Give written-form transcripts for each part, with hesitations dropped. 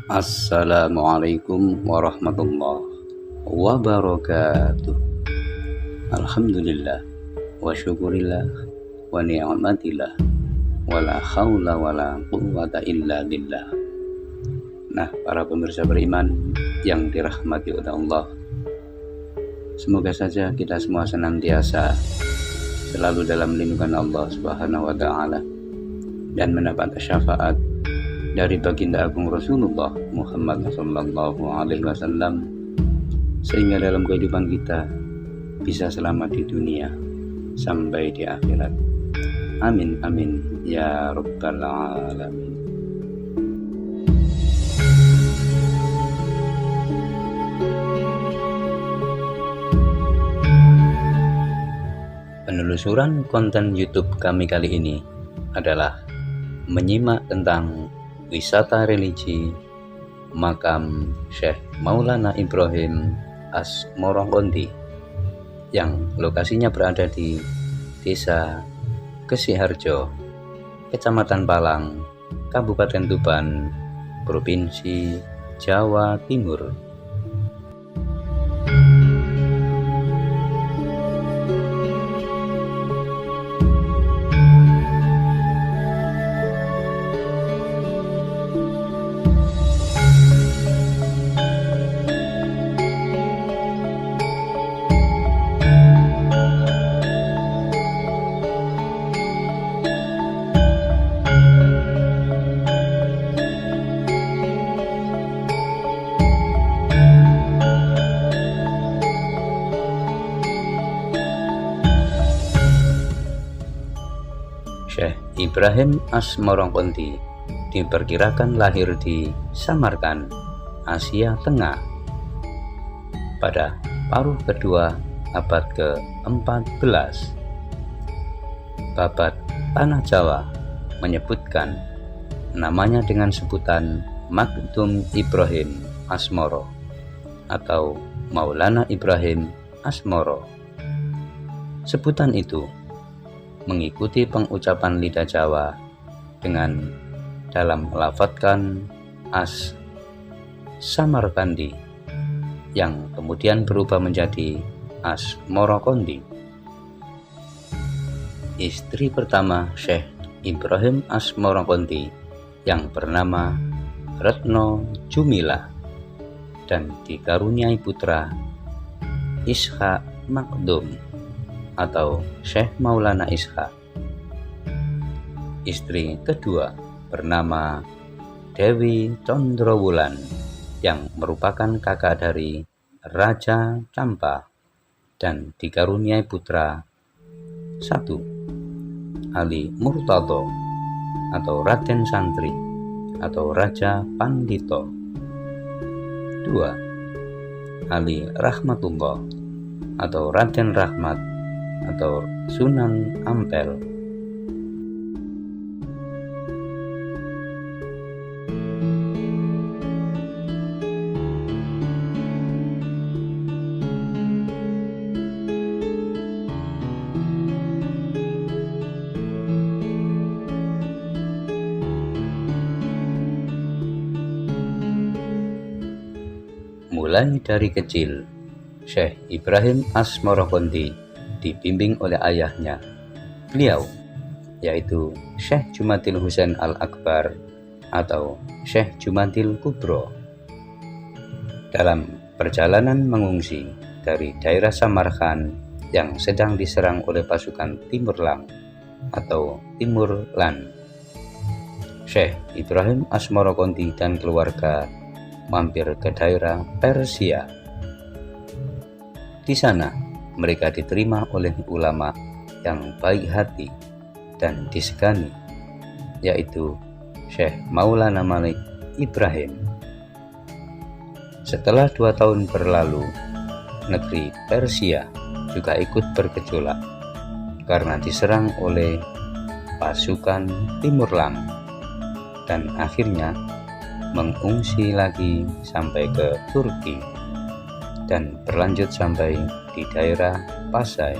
Assalamualaikum warahmatullahi wabarakatuh. Alhamdulillah wa syukurillah wa ni'matillah wa la hawla wa la quwwata illa billah. Nah, para pemirsa beriman yang dirahmati oleh Allah, semoga saja kita semua senantiasa selalu dalam lindungan Allah Subhanahu wa taala dan mendapat syafaat dari baginda agung Rasulullah Muhammad sallallahu alaihi wasallam, sehingga dalam kehidupan kita bisa selamat di dunia sampai di akhirat. Amin amin ya rabbal alamin. Penelusuran konten YouTube kami kali ini adalah menyimak tentang wisata religi makam Syekh Maulana Ibrahim Asmoro-Konti yang lokasinya berada di Desa Gesiharjo, Kecamatan Palang, Kabupaten Tuban, Provinsi Jawa Timur. Syekh Ibrahim Asmoro-Konti diperkirakan lahir di Samarkand, Asia Tengah pada paruh kedua abad ke-14. Babat Tanah Jawa menyebutkan namanya dengan sebutan Makdum Ibrahim Asmoro atau Maulana Ibrahim Asmoro. Sebutan itu mengikuti pengucapan lidah Jawa dengan dalam melafatkan as Samarkandi yang kemudian berubah menjadi Asmoro-Konti. Istri pertama Syekh Ibrahim Asmoro-Konti yang bernama Retno Jumila dan dikaruniai putra Ishak Makdum atau Syekh Maulana Ishak. Istri kedua bernama Dewi Condrowulan yang merupakan kakak dari Raja Campa dan dikaruniai putra 1. Ali Murtado atau Raden Santri atau Raja Pandito. 2. Ali Rahmatullah atau Raden Rahmat atau Sunan Ampel. Mulai dari kecil, Syekh Ibrahim Asmoro-Konti dibimbing oleh ayahnya, beliau yaitu Syekh Jumatil Husain Al-Akbar atau Syekh Jumatil Kubro. Dalam perjalanan mengungsi dari daerah Samarkand yang sedang diserang oleh pasukan Timurlang atau Timurlan, Syekh Ibrahim Asmoro-Konti dan keluarga mampir ke daerah Persia. Di sana mereka diterima oleh ulama yang baik hati dan disegani, yaitu Syekh Maulana Malik Ibrahim. Setelah 2 tahun berlalu, negeri Persia juga ikut bergejolak karena diserang oleh pasukan Timurlang dan akhirnya mengungsi lagi sampai ke Turki dan berlanjut sampai di daerah Pasai.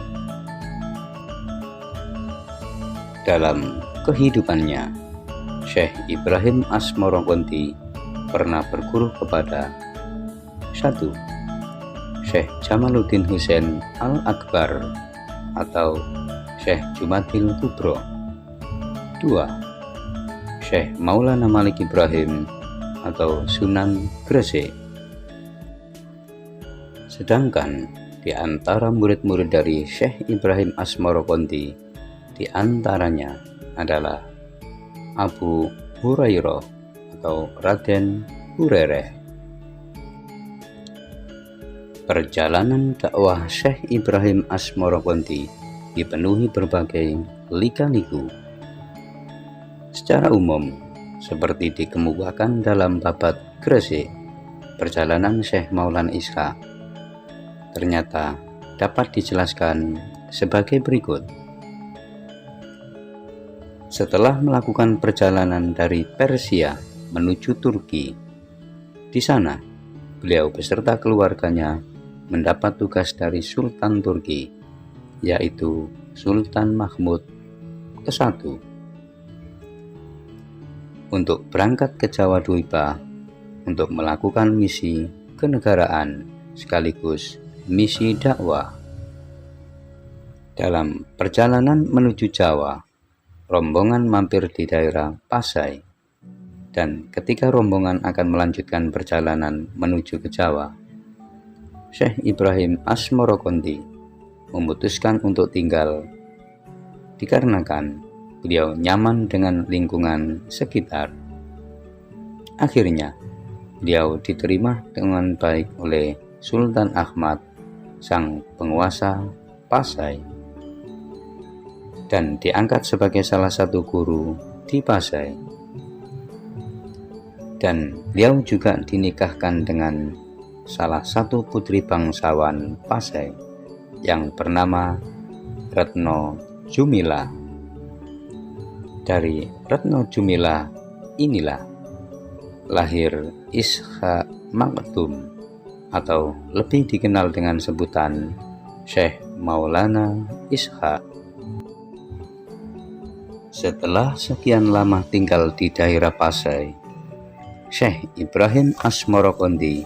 Dalam kehidupannya, Syekh Ibrahim Asmoro-Konti pernah berguru kepada 1. Syekh Jamaluddin Husain Al-Akbar atau Syekh Jumadil Kubro. 2. Syekh Maulana Malik Ibrahim atau Sunan Gresik. Sedangkan di antara murid-murid dari Syekh Ibrahim Asmorokonti, di antaranya adalah Abu Hurairah atau Raden Hurairah. Perjalanan dakwah Syekh Ibrahim Asmorokonti dipenuhi berbagai lika-liku. Secara umum, seperti dikemukakan dalam babat Gresik, perjalanan Syekh Maulana Ishaq ternyata dapat dijelaskan sebagai berikut. Setelah melakukan perjalanan dari Persia menuju Turki, di sana beliau beserta keluarganya mendapat tugas dari Sultan Turki, yaitu Sultan Mahmud ke-1, untuk berangkat ke Jawa Dwipa untuk melakukan misi kenegaraan sekaligus misi dakwah. Dalam perjalanan menuju Jawa, rombongan mampir di daerah Pasai, dan ketika rombongan akan melanjutkan perjalanan menuju ke Jawa, Syekh Ibrahim Asmorokonti memutuskan untuk tinggal dikarenakan beliau nyaman dengan lingkungan sekitar. Akhirnya, beliau diterima dengan baik oleh Sultan Ahmad, sang penguasa Pasai, dan diangkat sebagai salah satu guru di Pasai. Dan beliau juga dinikahkan dengan salah satu putri bangsawan Pasai yang bernama Retno Jumila. Dari Retno Jumila inilah lahir Ishaq Maktum atau lebih dikenal dengan sebutan Syekh Maulana Ishaq. Setelah sekian lama tinggal di daerah Pasai, Syekh Ibrahim Asmorokonti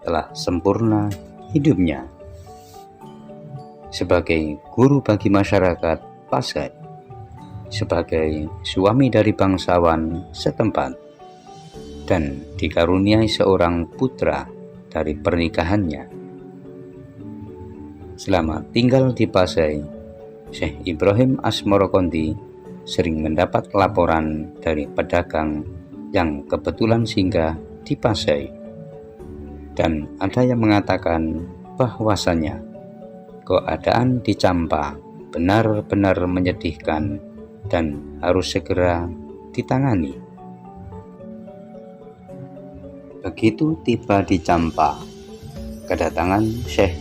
telah sempurna hidupnya sebagai guru bagi masyarakat Pasai, sebagai suami dari bangsawan setempat, dan dikaruniai seorang putra dari pernikahannya. Selama tinggal di Pasai, Syekh Ibrahim Asmorokonti sering mendapat laporan dari pedagang yang kebetulan singgah di Pasai. Dan ada yang mengatakan bahwasanya keadaan di Campa benar-benar menyedihkan dan harus segera ditangani. Begitu tiba di Campa, kedatangan Syekh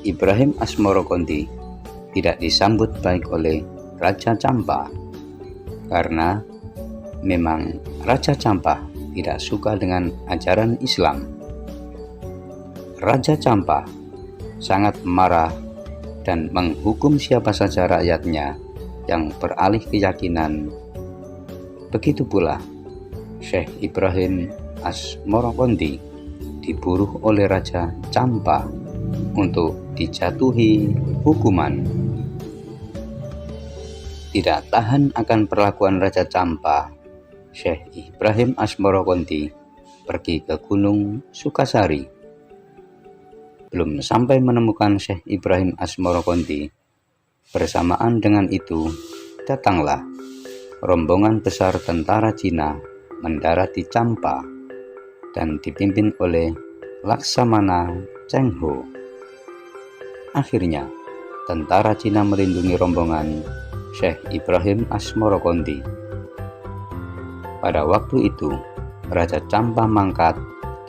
Ibrahim Asmorokonti tidak disambut baik oleh Raja Campa, karena memang Raja Campa tidak suka dengan ajaran Islam. Raja Campa sangat marah dan menghukum siapa saja rakyatnya yang beralih keyakinan. Begitu pula Syekh Ibrahim Asmorokonti diburuh oleh Raja Campa untuk dijatuhi hukuman. Tidak tahan akan perlakuan Raja Campa, Syekh Ibrahim Asmorokonti pergi ke Gunung Sukasari. Belum sampai menemukan Syekh Ibrahim Asmorokonti, bersamaan dengan itu datanglah rombongan besar tentara Cina mendarat di Campa dan dipimpin oleh Laksamana Cheng Ho. Akhirnya, tentara Cina melindungi rombongan Syekh Ibrahim Asmorokonti. Pada waktu itu, Raja Campa mangkat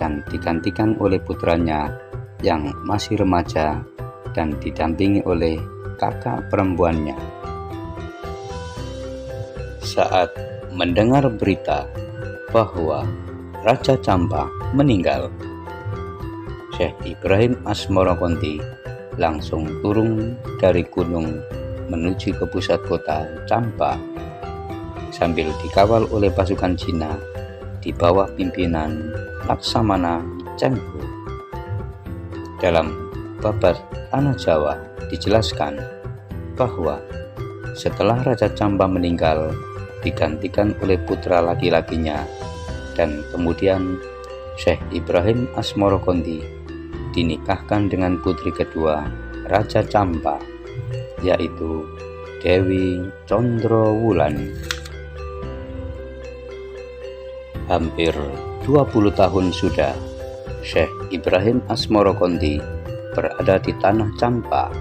dan digantikan oleh putranya yang masih remaja dan didampingi oleh kakak perempuannya. Saat mendengar berita bahwa Raja Campa meninggal, Syekh Ibrahim Asmorokonti langsung turun dari gunung menuju ke pusat kota Campa sambil dikawal oleh pasukan Cina di bawah pimpinan Laksamana Chengho. Dalam Babat Tanah Jawa dijelaskan bahwa setelah Raja Campa meninggal digantikan oleh putra laki-lakinya, dan kemudian Syekh Ibrahim Asmorokonti dinikahkan dengan putri kedua Raja Campa, yaitu Dewi Condrowulan. Hampir 20 tahun sudah Syekh Ibrahim Asmorokonti berada di Tanah Campa.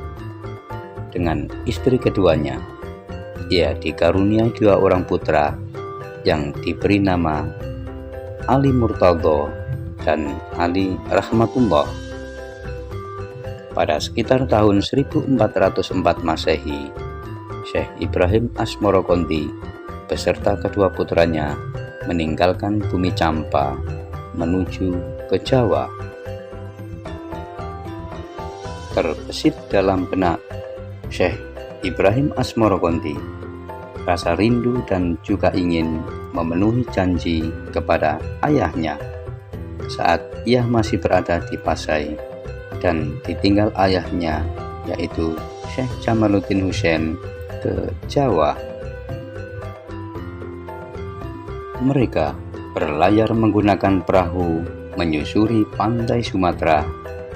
Dengan istri keduanya, ia dikaruniai 2 orang putra yang diberi nama Ali Murtadho dan Ali Rahmatullah. Pada sekitar tahun 1404 Masehi, Syekh Ibrahim Asmorokonti beserta kedua putranya meninggalkan bumi Campa menuju ke Jawa. Terbesit dalam benak Syekh Ibrahim Asmorokonti rasa rindu dan juga ingin memenuhi janji kepada ayahnya saat ia masih berada di Pasai dan ditinggal ayahnya, yaitu Syekh Jamaluddin Husain, ke Jawa. Mereka berlayar menggunakan perahu menyusuri pantai Sumatera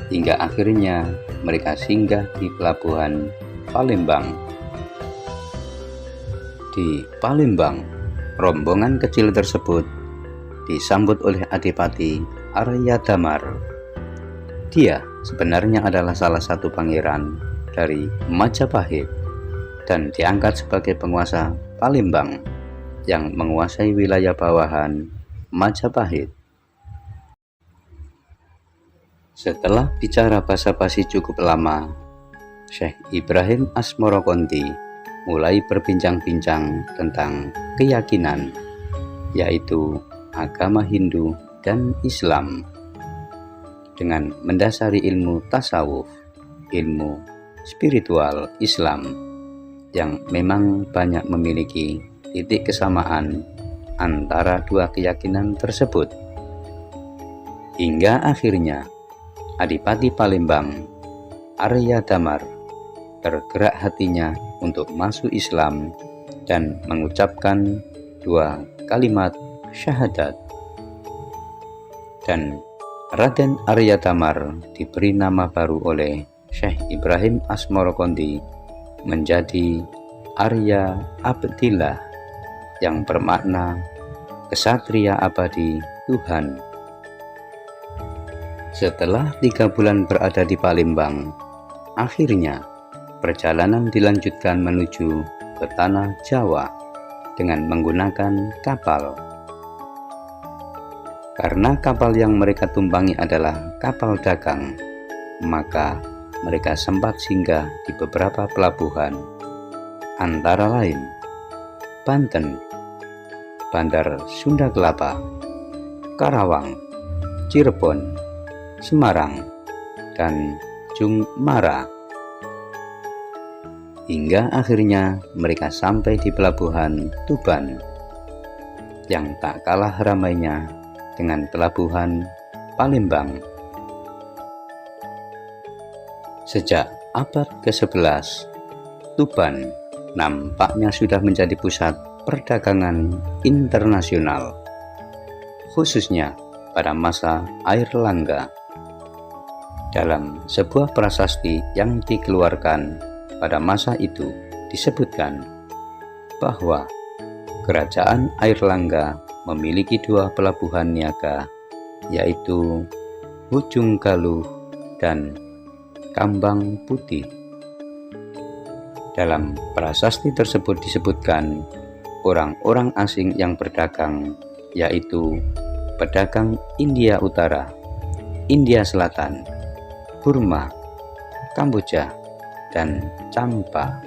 hingga akhirnya mereka singgah di pelabuhan Palembang. Di Palembang, rombongan kecil tersebut disambut oleh Adipati Arya Damar. Dia sebenarnya adalah salah satu pangeran dari Majapahit dan diangkat sebagai penguasa Palembang yang menguasai wilayah bawahan Majapahit. Setelah bicara basa-basi cukup lama, Syekh Ibrahim Asmorokonti mulai berbincang-bincang tentang keyakinan, yaitu agama Hindu dan Islam, dengan mendasari ilmu tasawuf, ilmu spiritual Islam yang memang banyak memiliki titik kesamaan antara dua keyakinan tersebut. Hingga akhirnya Adipati Palembang Arya Damar tergerak hatinya untuk masuk Islam dan mengucapkan 2 kalimat syahadat. Dan Raden Arya Damar diberi nama baru oleh Syekh Ibrahim Asmorokonti menjadi Arya Abdillah, yang bermakna kesatria abadi Tuhan. Setelah 3 bulan berada di Palembang, akhirnya perjalanan dilanjutkan menuju ke tanah Jawa dengan menggunakan kapal. Karena kapal yang mereka tumpangi adalah kapal dagang, maka mereka sempat singgah di beberapa pelabuhan, antara lain Banten, Bandar Sunda Kelapa, Karawang, Cirebon, Semarang, dan Jungmara. Hingga akhirnya mereka sampai di pelabuhan Tuban, yang tak kalah ramainya dengan pelabuhan Palembang. Sejak abad ke-11, Tuban nampaknya sudah menjadi pusat perdagangan internasional, khususnya pada masa Airlangga. Dalam sebuah prasasti yang dikeluarkan pada masa itu disebutkan bahwa kerajaan Airlangga memiliki 2 pelabuhan niaga, yaitu Ujung Galuh dan Kambang Putih. Dalam prasasti tersebut disebutkan orang-orang asing yang berdagang, yaitu pedagang India Utara, India Selatan, Burma, Kamboja, dan Campa.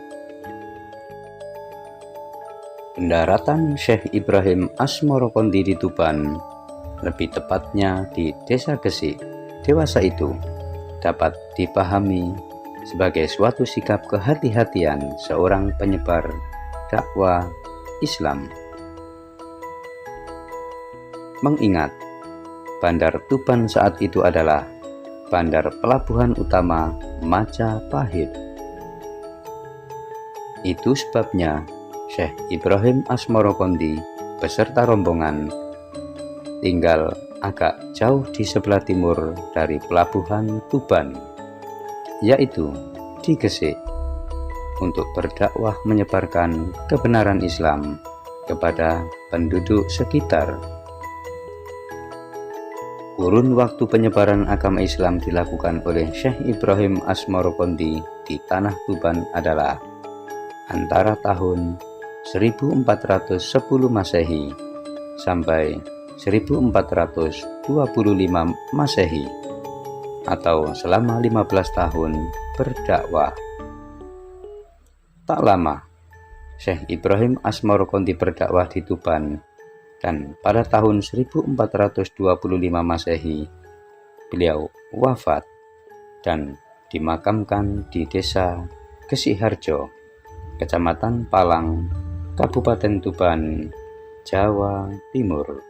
Pendaratan Syekh Ibrahim Asmorokonti di Tuban, lebih tepatnya di Desa Gesik, dewasa itu dapat dipahami sebagai suatu sikap kehati-hatian seorang penyebar dakwah Islam. mengingat Bandar Tuban saat itu adalah bandar pelabuhan utama Majapahit. Itu sebabnya Syekh Ibrahim Asmorokondi beserta rombongan tinggal agak jauh di sebelah timur dari pelabuhan Tuban, yaitu di Gresik, untuk berdakwah menyebarkan kebenaran Islam kepada penduduk sekitar. Kurun waktu penyebaran agama Islam dilakukan oleh Syekh Ibrahim Asmorokondi di Tanah Tuban adalah antara tahun 1410 Masehi sampai 1425 Masehi, atau selama 15 tahun berdakwah. Tak lama, Syekh Ibrahim Asmorokondi berdakwah di Tuban, dan pada tahun 1425 Masehi beliau wafat dan dimakamkan di desa Gresik-Harjo, Kecamatan Palang, Kabupaten Tuban, Jawa Timur.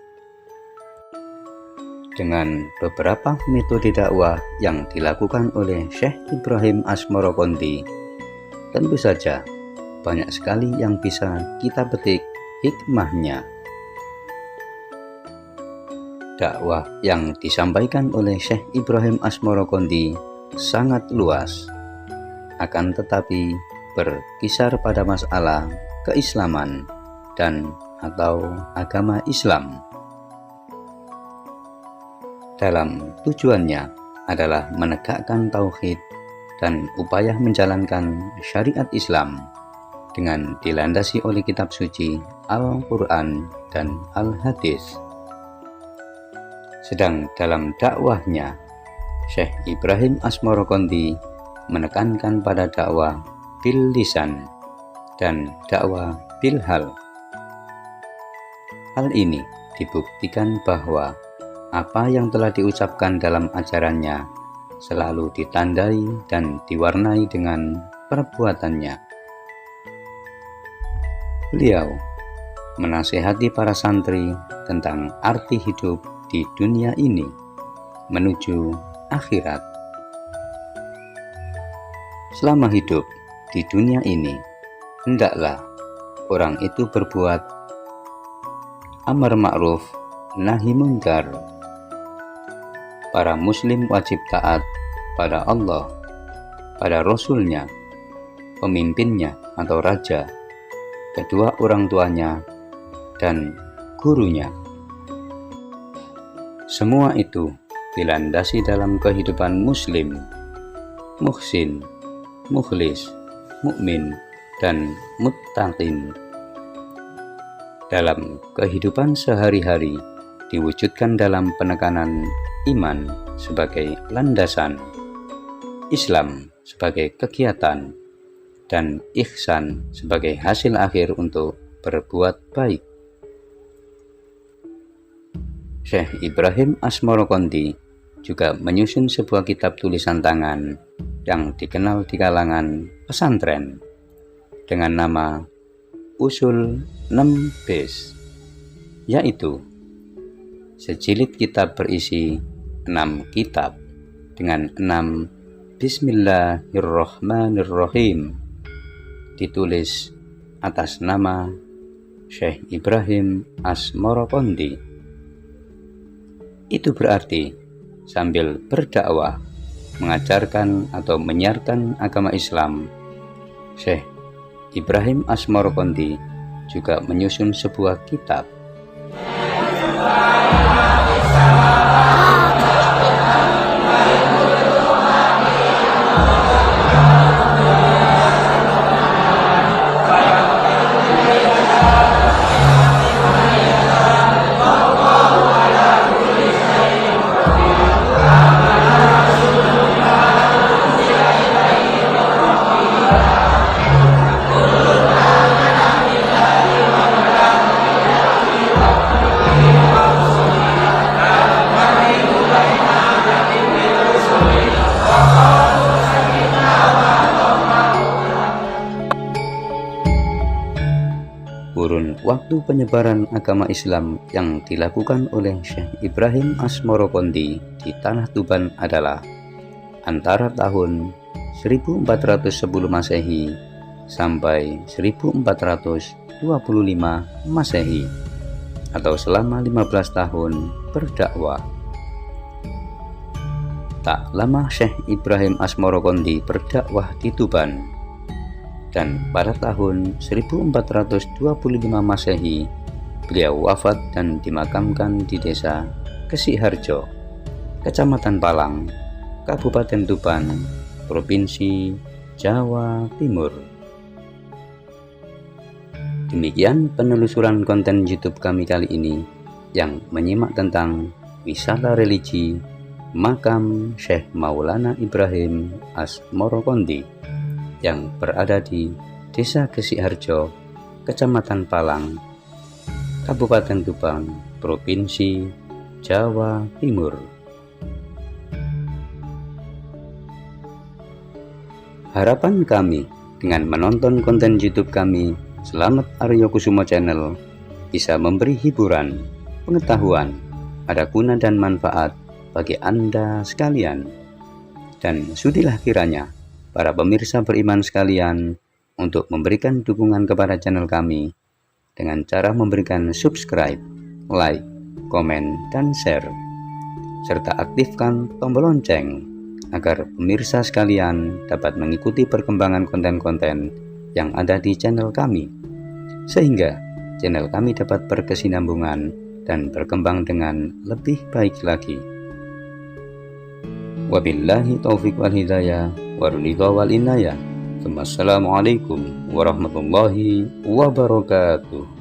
Dengan beberapa metode dakwah yang dilakukan oleh Syekh Ibrahim Asmorokondi, tentu saja banyak sekali yang bisa kita petik hikmahnya. Dakwah yang disampaikan oleh Syekh Ibrahim Asmorokondi sangat luas, akan tetapi berkisar pada masalah keislaman dan atau agama Islam. Dalam tujuannya adalah menegakkan tauhid dan upaya menjalankan syariat Islam dengan dilandasi oleh kitab suci Al-Quran dan Al-Hadis. Sedang dalam dakwahnya, Syekh Ibrahim Asmorokondi menekankan pada dakwah bil lisan dan dakwah bil hal. Hal ini dibuktikan bahwa apa yang telah diucapkan dalam ajarannya selalu ditandai dan diwarnai dengan perbuatannya. Beliau menasihati para santri tentang arti hidup di dunia ini menuju akhirat. Selama hidup di dunia ini, hendaklah orang itu berbuat amar ma'ruf nahi munkar. Para muslim wajib taat pada Allah, pada Rasul-Nya, pemimpinnya atau raja, kedua orang tuanya, dan gurunya. Semua itu dilandasi dalam kehidupan muslim, muhsin, mukhlis, mukmin, dan muttaqin. Dalam kehidupan sehari-hari diwujudkan dalam penekanan iman sebagai landasan, Islam sebagai kegiatan, dan ihsan sebagai hasil akhir untuk berbuat baik. Syekh Ibrahim Asmorokondi juga menyusun sebuah kitab tulisan tangan yang dikenal di kalangan pesantren dengan nama Usul 6 Bes, yaitu sejilid kitab berisi 6 kitab dengan 6 Bismillahirrahmanirrahim, ditulis atas nama Syekh Ibrahim Asmorokondi. Itu berarti sambil berdakwah, mengajarkan atau menyiarkan agama Islam, Syekh Ibrahim Asmorokondi juga menyusun sebuah kitab. waktu penyebaran agama Islam yang dilakukan oleh Syekh Ibrahim Asmorokondi di Tanah Tuban adalah antara tahun 1410 Masehi sampai 1425 Masehi, atau selama 15 tahun berdakwah. Tak lama Syekh Ibrahim Asmorokondi berdakwah di Tuban, dan pada tahun 1425 Masehi beliau wafat dan dimakamkan di desa Kesiharjo, Kecamatan Palang, Kabupaten Tuban, Provinsi Jawa Timur. Demikian penelusuran konten YouTube kami kali ini yang menyimak tentang wisata religi makam Syekh Maulana Ibrahim Asmorokondi yang berada di Desa Kesiharjo, Kecamatan Palang, Kabupaten Tuban, Provinsi Jawa Timur. Harapan kami dengan menonton konten YouTube kami Selamat Aryo Kusumo Channel bisa memberi hiburan, pengetahuan, ada guna dan manfaat bagi Anda sekalian. Dan sudilah kiranya para pemirsa beriman sekalian untuk memberikan dukungan kepada channel kami dengan cara memberikan subscribe, like, komen, dan share, serta aktifkan tombol lonceng agar pemirsa sekalian dapat mengikuti perkembangan konten-konten yang ada di channel kami, sehingga channel kami dapat berkesinambungan dan berkembang dengan lebih baik lagi. Wabillahi taufiq wal hidayah waridha wal inayah. Wassalamualaikum warahmatullahi wabarakatuh.